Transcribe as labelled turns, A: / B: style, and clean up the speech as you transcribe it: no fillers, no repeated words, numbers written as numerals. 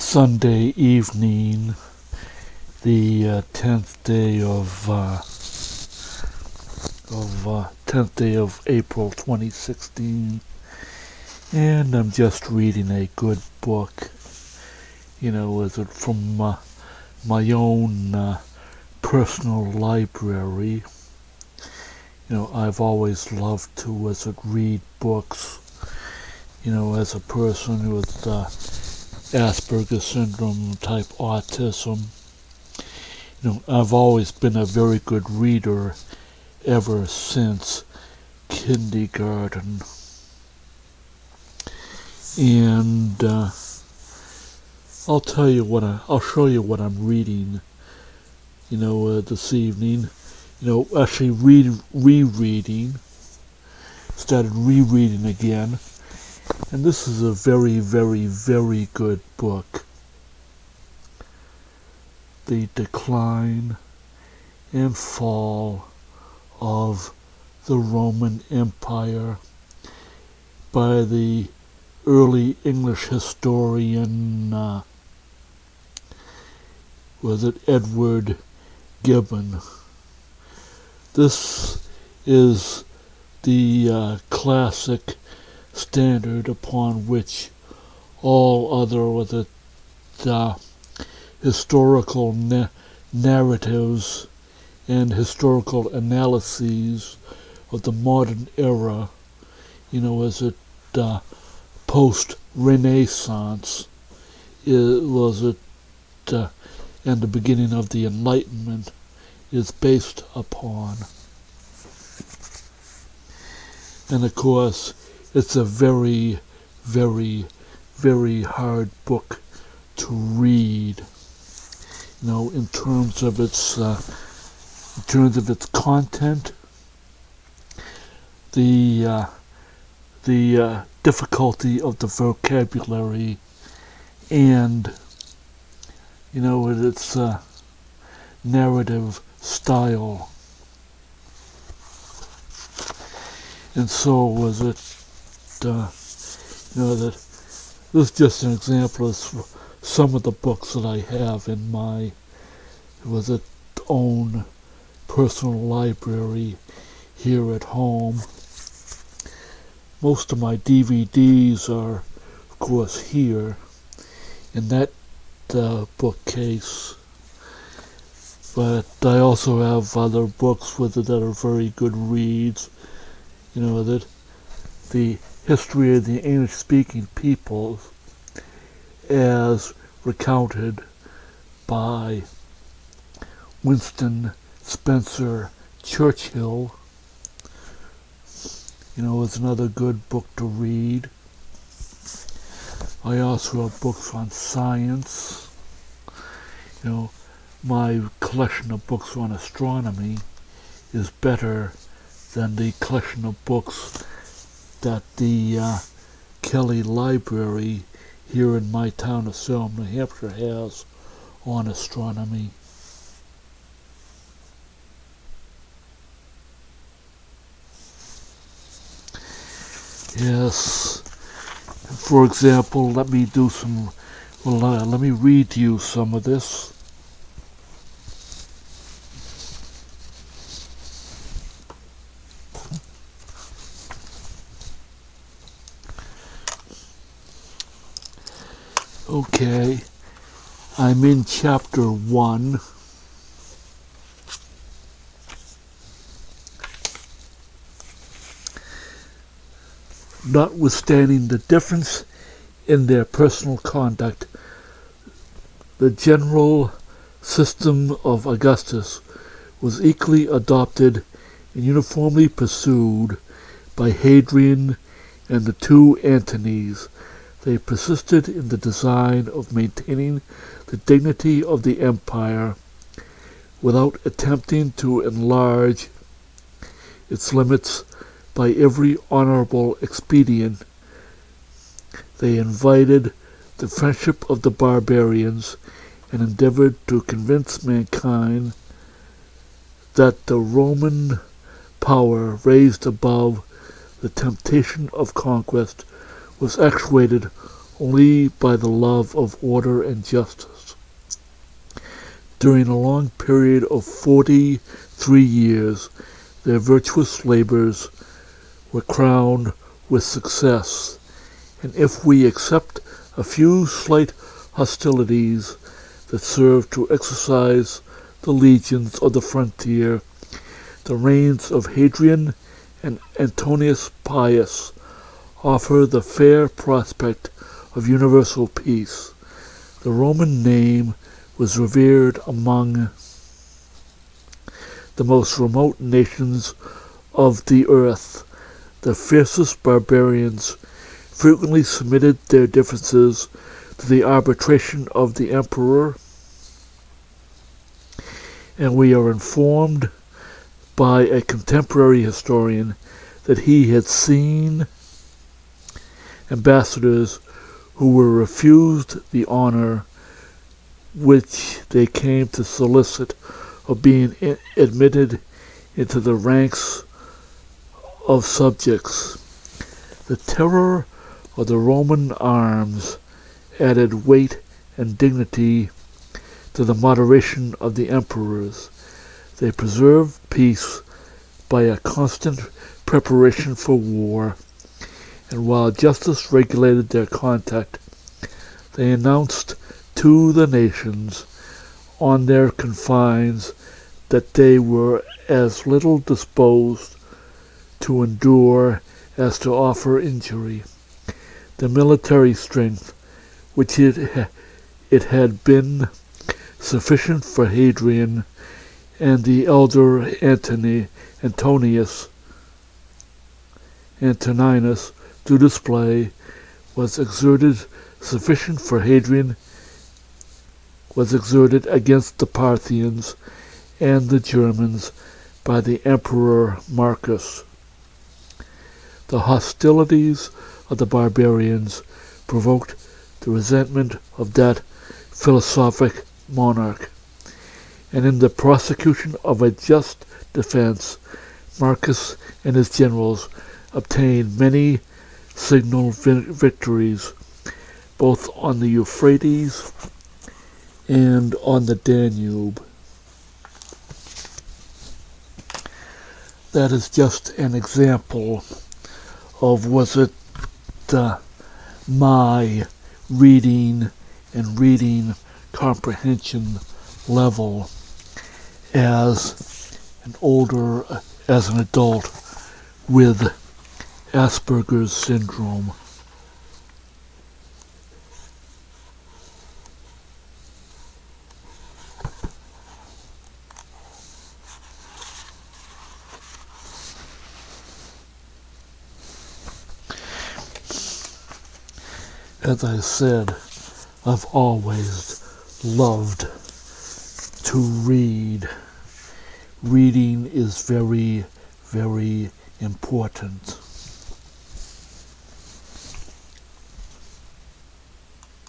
A: Sunday evening, the 10th day of April 2016, and I'm just reading a good book. Is it from my own personal library? I've always loved to read books. As a person with Asperger's syndrome type autism, I've always been a very good reader ever since kindergarten. And I'll show you what I'm reading, this evening. Actually started rereading again. And this is a very, very, very good book. The Decline and Fall of the Roman Empire by the early English historian, Edward Gibbon. This is the classic standard upon which all other historical narratives and historical analyses of the modern era, post-Renaissance, and the beginning of the Enlightenment is based upon. And of course, it's a very, very, very hard book to read. In terms of its content, the difficulty of the vocabulary, and its narrative style. And so was it. That this is just an example of some of the books that I have in my own personal library here at home. Most of my DVDs are, of course, here in that bookcase. But I also have other books with it that are very good reads. The history of the English-speaking peoples as recounted by Winston Spencer Churchill, is another good book to read. I also have books on science. My collection of books on astronomy is better than the collection of books that the Kelly Library here in my town of Salem, New Hampshire has on astronomy. Yes. For example, let me read to you some of this. Okay, I'm in chapter 1. Notwithstanding the difference in their personal conduct, the general system of Augustus was equally adopted and uniformly pursued by Hadrian and the two Antonys. They persisted in the design of maintaining the dignity of the empire without attempting to enlarge its limits by every honorable expedient. They invited the friendship of the barbarians and endeavored to convince mankind that the Roman power raised above the temptation of conquest was actuated only by the love of order and justice. During a long period of 43 years, their virtuous labors were crowned with success, and if we except a few slight hostilities that served to exercise the legions of the frontier, the reigns of Hadrian and Antonius Pius offer the fair prospect of universal peace. The Roman name was revered among the most remote nations of the earth. The fiercest barbarians frequently submitted their differences to the arbitration of the emperor, and we are informed by a contemporary historian that he had seen ambassadors who were refused the honor which they came to solicit of being admitted into the ranks of subjects. The terror of the Roman arms added weight and dignity to the moderation of the emperors. They preserved peace by a constant preparation for war, and while justice regulated their conduct, they announced to the nations on their confines that they were as little disposed to endure as to offer injury. The military strength, which it had been sufficient for Hadrian and the elder Antoninus to display, was exerted against the Parthians and the Germans by the Emperor Marcus. The hostilities of the barbarians provoked the resentment of that philosophic monarch, and in the prosecution of a just defense, Marcus and his generals obtained many signal victories, both on the Euphrates and on the Danube. That is just an example of my reading and reading comprehension level as an adult with Asperger's syndrome. As I said, I've always loved to read. Reading is very, very important.